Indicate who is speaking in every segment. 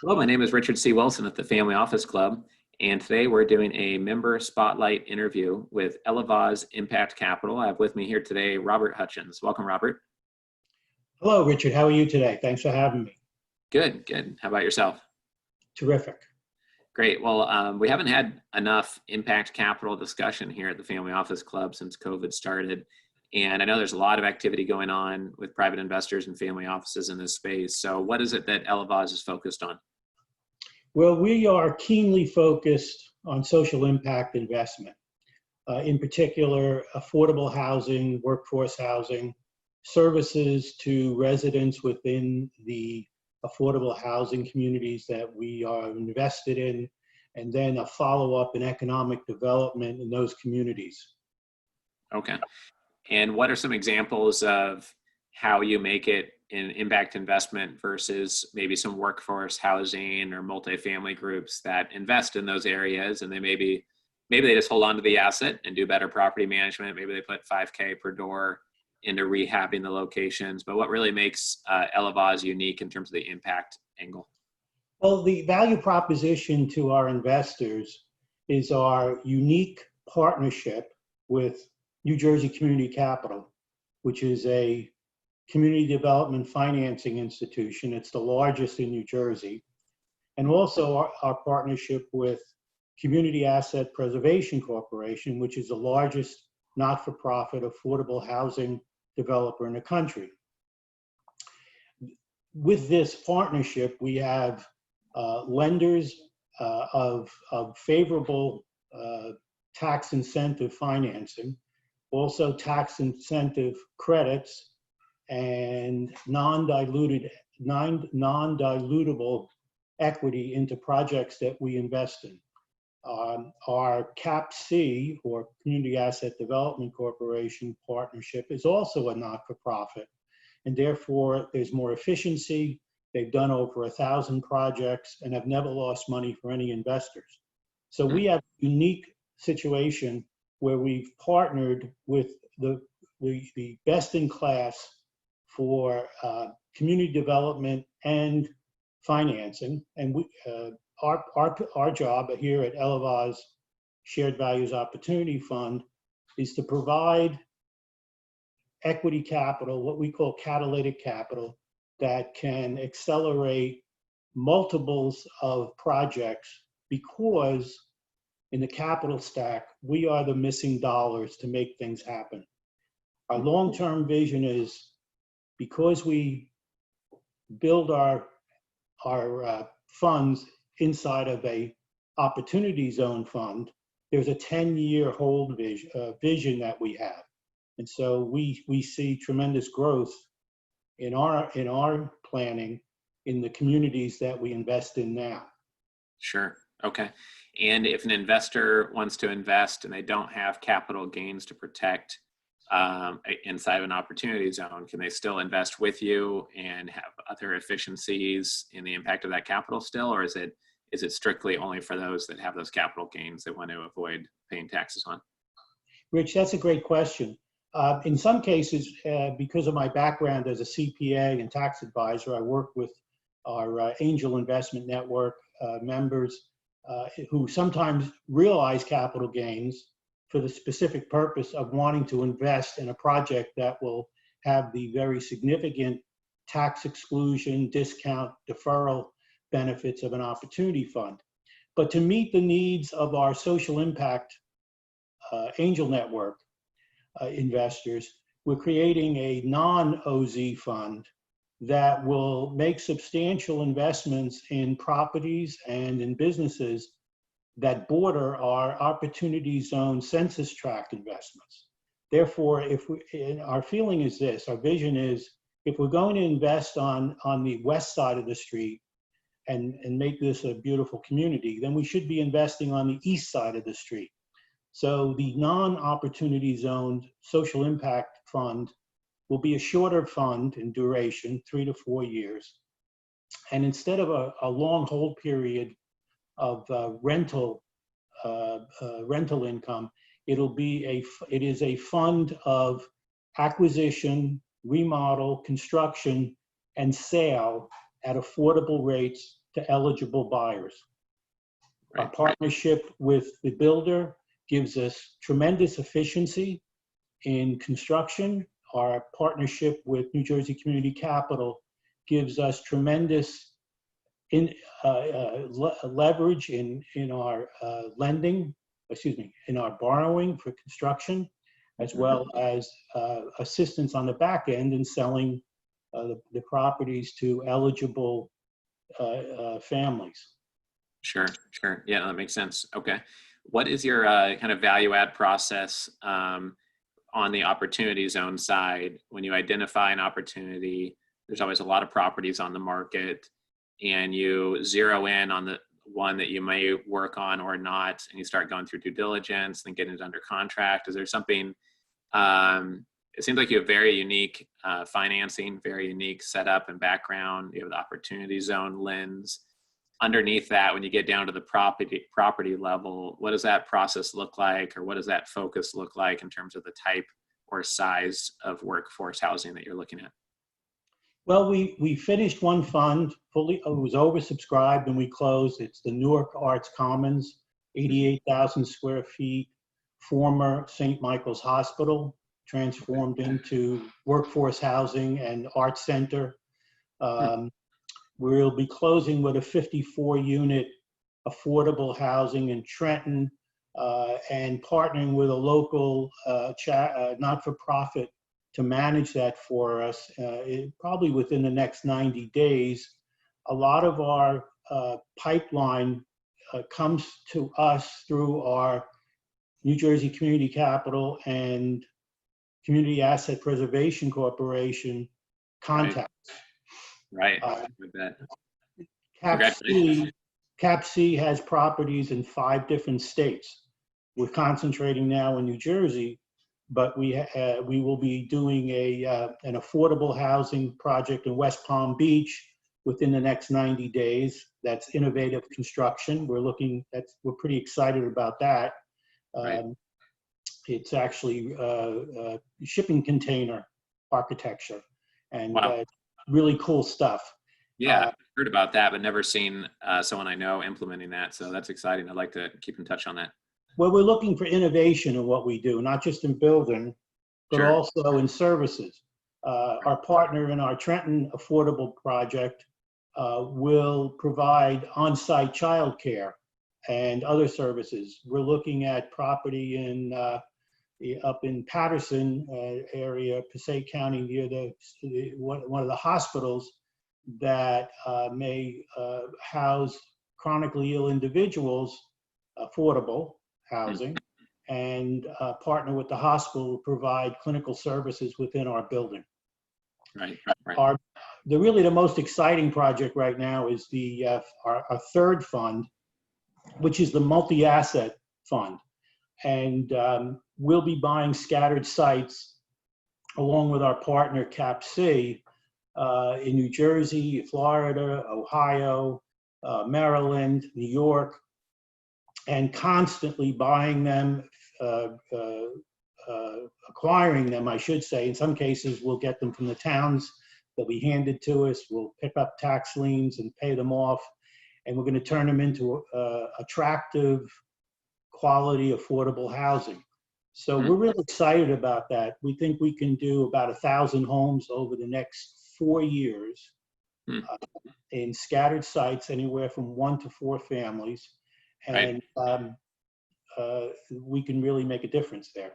Speaker 1: Hello, my name is Richard C. Wilson at the Family Office Club, and today we're doing a member spotlight interview with Ellavoz Impact Capital. I have with me here today Robert Hutchins. Welcome, Robert.
Speaker 2: Hello, Richard. How are you today? Thanks for having me.
Speaker 1: Good, good. How about yourself?
Speaker 2: Terrific.
Speaker 1: Great. Well, we haven't had enough impact capital discussion here at the Family Office Club since COVID started. And I know there's a lot of activity going on with private investors and family offices in this space. So what is it that Ellavoz is focused on?
Speaker 2: Well, we are keenly focused on social impact investment, in particular, affordable housing, workforce housing, services to residents within the affordable housing communities that we are invested in, and then a follow-up in economic development in those communities.
Speaker 1: Okay. And what are some examples of how you make it an impact investment versus maybe some workforce housing or multifamily groups that invest in those areas, and maybe they just hold on to the asset and do better property management. Maybe they put $5K per door into rehabbing the locations. But what really makes Ellavoz unique in terms of the impact angle?
Speaker 2: Well, the value proposition to our investors is our unique partnership with New Jersey Community Capital, which is a community development financing institution. It's the largest in New Jersey. And also our partnership with Community Asset Preservation Corporation, which is the largest not-for-profit affordable housing developer in the country. With this partnership, we have lenders of favorable tax incentive financing, also tax incentive credits, and non-dilutable equity into projects that we invest in. Our CAPC, or Community Asset Development Corporation partnership, is also a not-for-profit, and therefore there's more efficiency. They've done over 1,000 projects and have never lost money for any investors. So we have a unique situation where we've partnered with the best in class for community development and financing. And our job here at Ellavoz Shared Values Opportunity Fund is to provide equity capital, what we call catalytic capital, that can accelerate multiples of projects, because in the capital stack, we are the missing dollars to make things happen. Our long-term vision is, because we build our funds inside of a opportunity zone fund, there's a 10-year hold vision that we have. And so we see tremendous growth in our planning in the communities that we invest in now.
Speaker 1: Sure. Okay. And if an investor wants to invest and they don't have capital gains to protect inside of an opportunity zone, can they still invest with you and have other efficiencies in the impact of that capital still? Or is it strictly only for those that have those capital gains that want to avoid paying taxes on?
Speaker 2: Rich, that's a great question. In some cases, because of my background as a CPA and tax advisor, I work with our angel investment network members who sometimes realize capital gains for the specific purpose of wanting to invest in a project that will have the very significant tax exclusion, discount, deferral benefits of an opportunity fund. But to meet the needs of our social impact angel network investors, we're creating a non-OZ fund that will make substantial investments in properties and in businesses that border our opportunity zone census tract investments. Therefore, our feeling is this, our vision is, if we're going to invest on the west side of the street and make this a beautiful community, then we should be investing on the east side of the street. So the non-opportunity zoned social impact fund will be a shorter fund in duration, 3 to 4 years. And instead of a long hold period of rental income, it is a fund of acquisition, remodel, construction, and sale at affordable rates to eligible buyers. Our
Speaker 1: Right.
Speaker 2: partnership with the builder gives us tremendous efficiency in construction. Our partnership with New Jersey Community Capital gives us tremendous leverage in our lending, in our borrowing for construction, as well as assistance on the back end in selling the properties to eligible families.
Speaker 1: Sure, sure. Yeah, that makes sense. Okay. What is your kind of value add process on the opportunity zone side? When you identify an opportunity, there's always a lot of properties on the market, and you zero in on the one that you may work on or not, and you start going through due diligence and getting it under contract. Is there something, it seems like you have very unique financing, very unique setup and background. You have the opportunity zone lens. Underneath that, when you get down to the property level, what does that process look like, or what does that focus look like in terms of the type or size of workforce housing that you're looking at?
Speaker 2: Well, we finished one fund fully. It was oversubscribed, and we closed. It's the Newark Arts Commons, 88,000 square feet, former St. Michael's Hospital, transformed into workforce housing and arts center. We'll be closing with a 54-unit affordable housing in Trenton, and partnering with a local not-for-profit to manage that for us, probably within the next 90 days. A lot of our pipeline comes to us through our New Jersey Community Capital and Community Asset Preservation Corporation contacts.
Speaker 1: Right. With that.
Speaker 2: Cap C has properties in 5 different states. We're concentrating now in New Jersey, but we will be doing an affordable housing project in West Palm Beach within the next 90 days. That's innovative construction. We're pretty excited about that.
Speaker 1: Right.
Speaker 2: It's actually shipping container architecture, and
Speaker 1: wow.
Speaker 2: Really cool stuff.
Speaker 1: Yeah, I've heard about that, but never seen someone I know implementing that. So that's exciting. I'd like to keep in touch on that.
Speaker 2: Well, we're looking for innovation in what we do, not just in building, but
Speaker 1: Sure.
Speaker 2: also in services. Our partner in our Trenton affordable project will provide on-site childcare and other services. We're looking at property up in Patterson area, Passaic County, near one of the hospitals that may house chronically ill individuals, affordable housing, and partner with the hospital to provide clinical services within our building.
Speaker 1: Right.
Speaker 2: The most exciting project right now is our third fund, which is the multi-asset fund. And we'll be buying scattered sites along with our partner Cap C in New Jersey, Florida, Ohio, Maryland, New York, and constantly buying them, acquiring them, I should say. In some cases, we'll get them from the towns. They'll be handed to us. We'll pick up tax liens and pay them off. And we're going to turn them into attractive, quality, affordable housing. So we're really excited about that. We think we can do about 1,000 homes over the next 4 years in scattered sites, anywhere from 1 to 4 families. And we can really make a difference there.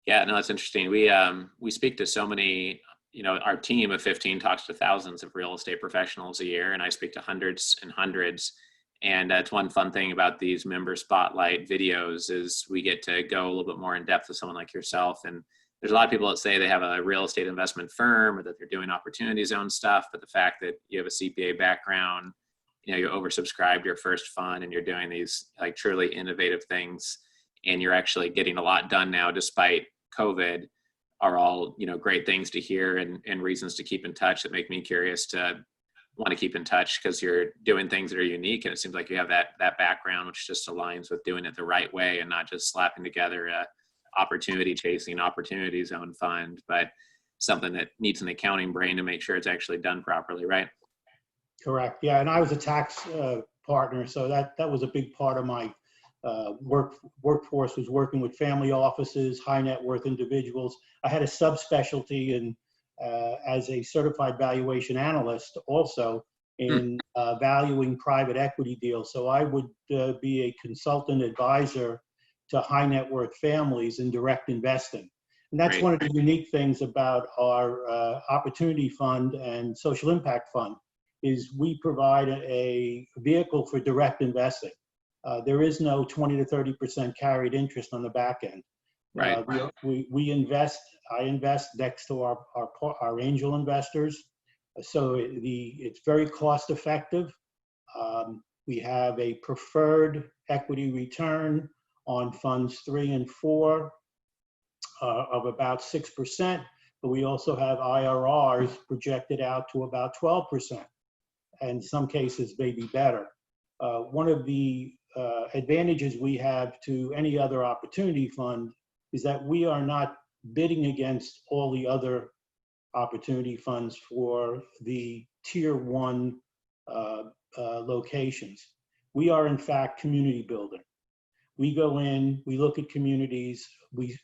Speaker 1: Yeah, no, that's interesting. We speak to so many, our team of 15 talks to thousands of real estate professionals a year, and I speak to hundreds and hundreds. And that's one fun thing about these member spotlight videos is we get to go a little bit more in depth with someone like yourself. And there's a lot of people that say they have a real estate investment firm or that they're doing opportunity zone stuff, but the fact that you have a CPA background, you oversubscribed your first fund and you're doing these like truly innovative things, and you're actually getting a lot done now despite COVID, are all, great things to hear and reasons to keep in touch that make me curious to want to keep in touch, because you're doing things that are unique, and it seems like you have that background which just aligns with doing it the right way and not just slapping together a opportunity zone fund, but something that needs an accounting brain to make sure it's actually done properly, right?
Speaker 2: Correct. Yeah, and I was a tax partner, so that was a big part of my workforce, was working with family offices, high net worth individuals. I had a subspecialty in as a certified valuation analyst, also
Speaker 1: Hmm.
Speaker 2: in valuing private equity deals. So I would be a consultant advisor to high net worth families in direct investing. And that's
Speaker 1: Great.
Speaker 2: one of the unique things about our opportunity fund and social impact fund, is we provide a vehicle for direct investing. There is no 20 to 30% carried interest on the back end.
Speaker 1: Right.
Speaker 2: We invest, I invest next to our angel investors. So it's very cost effective. We have a preferred equity return on funds 3 and 4 of about 6%, but we also have IRRs projected out to about 12%. And in some cases, maybe better. One of the advantages we have to any other opportunity fund is that we are not bidding against all the other opportunity funds for the tier 1 locations. We are in fact community building. We go in, we look at communities, we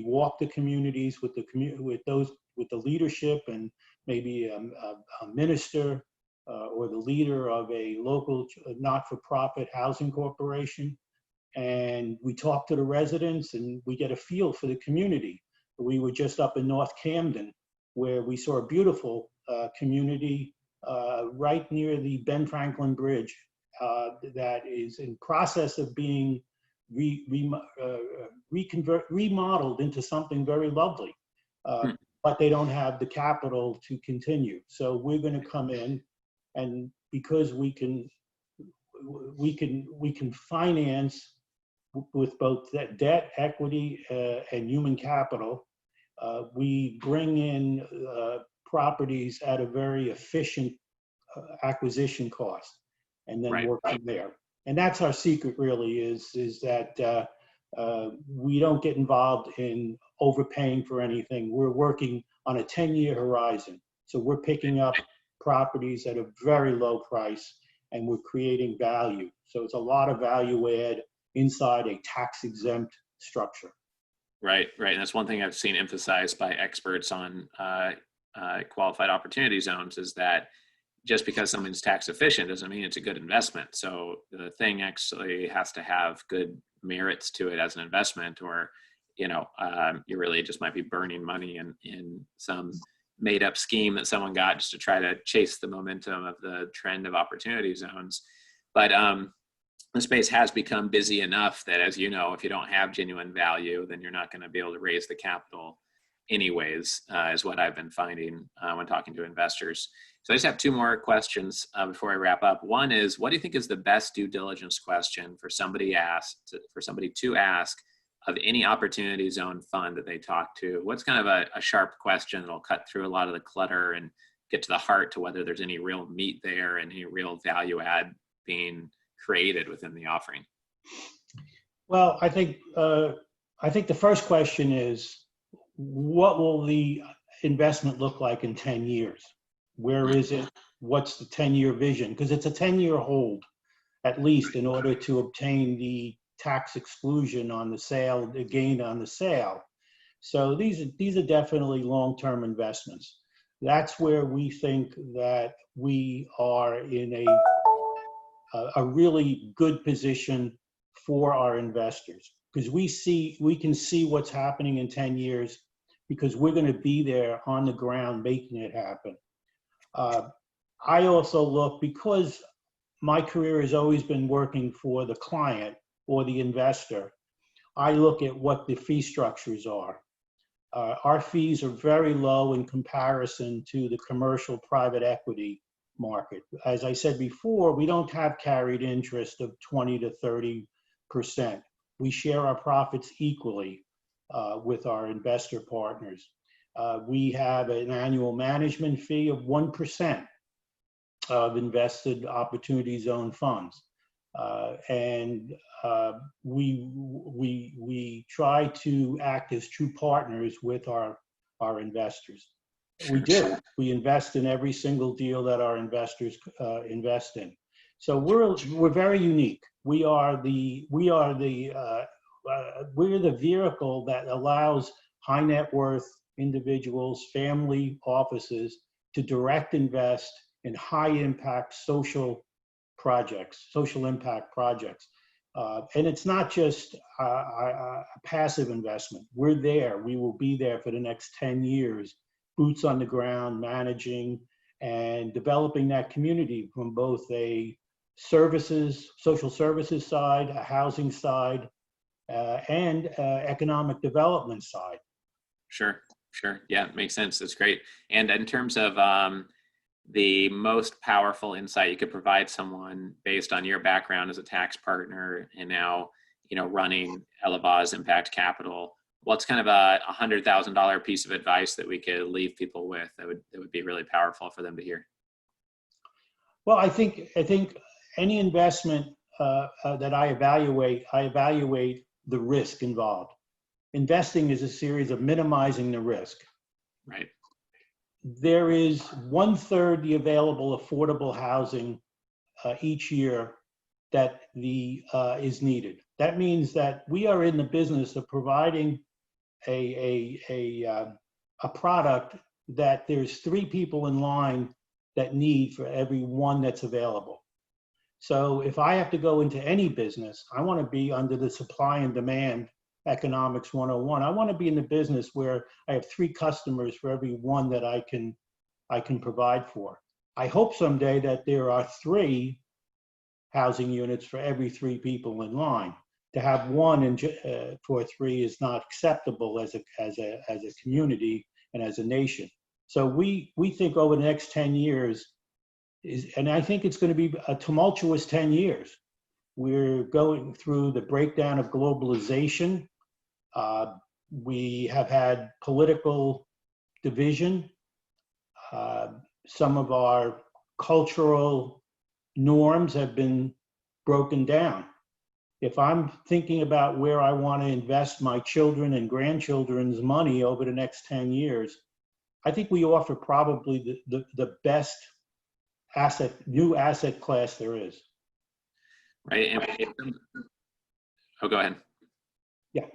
Speaker 2: walk the communities with the leadership and maybe a minister or the leader of a local not-for-profit housing corporation. And we talk to the residents and we get a feel for the community. We were just up in North Camden, where we saw a beautiful community right near the Ben Franklin Bridge that is in process of being remodeled into something very lovely. But they don't have the capital to continue. So we're going to come in, and because we can finance with both debt, equity, and human capital, we bring in properties at a very efficient acquisition cost, and then work from there. And that's our secret, really, is that we don't get involved in overpaying for anything. We're working on a 10-year horizon. So we're picking up properties at a very low price, and we're creating value. So it's a lot of value add inside a tax-exempt structure.
Speaker 1: Right. And that's one thing I've seen emphasized by experts on qualified opportunity zones, is that just because something's tax efficient doesn't mean it's a good investment. So the thing actually has to have good merits to it as an investment, or you really just might be burning money in some made up scheme that someone got just to try to chase the momentum of the trend of opportunity zones. But the space has become busy enough that, as you know, if you don't have genuine value, then you're not going to be able to raise the capital anyways, is what I've been finding when talking to investors. So I just have 2 more questions before I wrap up. One is, what do you think is the best due diligence question for somebody to ask of any opportunity zone fund that they talk to? What's kind of a sharp question that'll cut through a lot of the clutter and get to the heart to whether there's any real meat there and any real value add being created within the offering?
Speaker 2: Well, I think the first question is, what will the investment look like in 10 years? Where is it? What's the 10-year vision? Because it's a 10-year hold, at least, in order to obtain the tax exclusion on the sale, the gain on the sale. So these are definitely long-term investments. That's where we think that we are in a really good position for our investors, because we can see what's happening in 10 years, because we're going to be there on the ground making it happen. I also look, because my career has always been working for the client or the investor, I look at what the fee structures are. Our fees are very low in comparison to the commercial private equity market. As I said before, we don't have carried interest of 20 to 30%. We share our profits equally with our investor partners. We have an annual management fee of 1% of invested opportunity zone funds. And we try to act as true partners with our investors. We do. We invest in every single deal that our investors invest in. So we're very unique. We're the vehicle that allows high net worth individuals, family offices to direct invest in high impact social projects, social impact projects. And it's not just a passive investment. We're there. We will be there for the next 10 years, boots on the ground, managing and developing that community from both a social services side, a housing side, and economic development side.
Speaker 1: Sure. Yeah, it makes sense. That's great. And in terms of the most powerful insight you could provide someone based on your background as a tax partner and now, running Ellavoz Impact Capital, what's kind of a $100,000 piece of advice that we could leave people with that would be really powerful for them to hear?
Speaker 2: Well, I think any investment that I evaluate the risk involved. Investing is a series of minimizing the risk.
Speaker 1: Right.
Speaker 2: There is 1/3 the available affordable housing each year that is needed. That means that we are in the business of providing a product that there's 3 people in line that need for every one that's available. So if I have to go into any business, I want to be under the supply and demand economics 101. I want to be in the business where I have 3 customers for every one that I can provide for. I hope someday that there are 3 housing units for every 3 people in line. To have 1 for 3 is not acceptable as a community and as a nation. So we think over the next 10 years, and I think it's going to be a tumultuous 10 years. We're going through the breakdown of globalization. We have had political division. Some of our cultural norms have been broken down. If I'm thinking about where I want to invest my children and grandchildren's money over the next 10 years, I think we offer probably the best new asset class there is.
Speaker 1: Right. Go ahead.
Speaker 2: Yeah.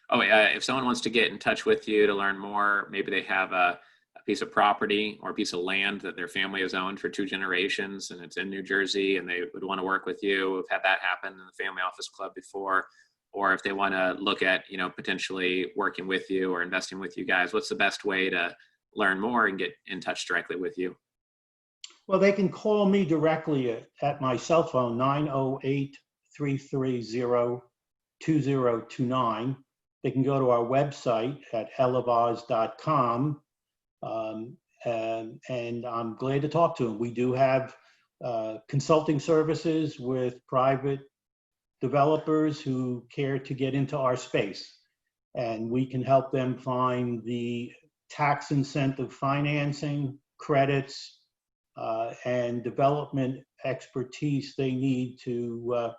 Speaker 1: Oh, yeah. If someone wants to get in touch with you to learn more, maybe they have a piece of property or a piece of land that their family has owned for 2 generations and it's in New Jersey and they would want to work with you. We've had that happen in the Family Office Club before. Or if they want to look at, potentially working with you or investing with you guys, what's the best way to learn more and get in touch directly with you?
Speaker 2: Well, they can call me directly at my cell phone, 908-330-2029. They can go to our website at ellavoz.com, and I'm glad to talk to them. We do have consulting services with private developers who care to get into our space, and we can help them find the tax incentive financing, credits, and development expertise they need to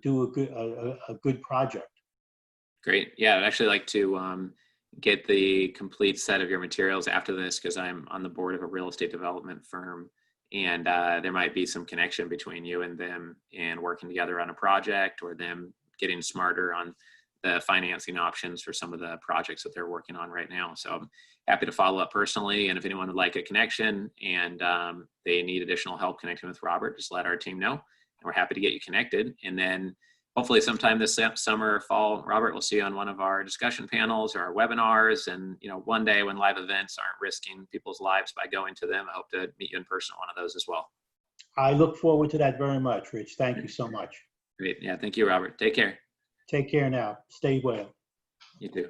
Speaker 2: do a good project.
Speaker 1: Great. Yeah, I'd actually like to get the complete set of your materials after this because I'm on the board of a real estate development firm, and there might be some connection between you and them and working together on a project or them getting smarter on the financing options for some of the projects that they're working on right now. So I'm happy to follow up personally. And if anyone would like a connection and they need additional help connecting with Robert, just let our team know. And we're happy to get you connected. And then hopefully sometime this summer or fall, Robert, we'll see you on one of our discussion panels or our webinars. And, one day when live events aren't risking people's lives by going to them, I hope to meet you in person at one of those as well.
Speaker 2: I look forward to that very much, Rich. Thank you so much.
Speaker 1: Great. Yeah. Thank you, Robert. Take care.
Speaker 2: Take care now. Stay well.
Speaker 1: You too.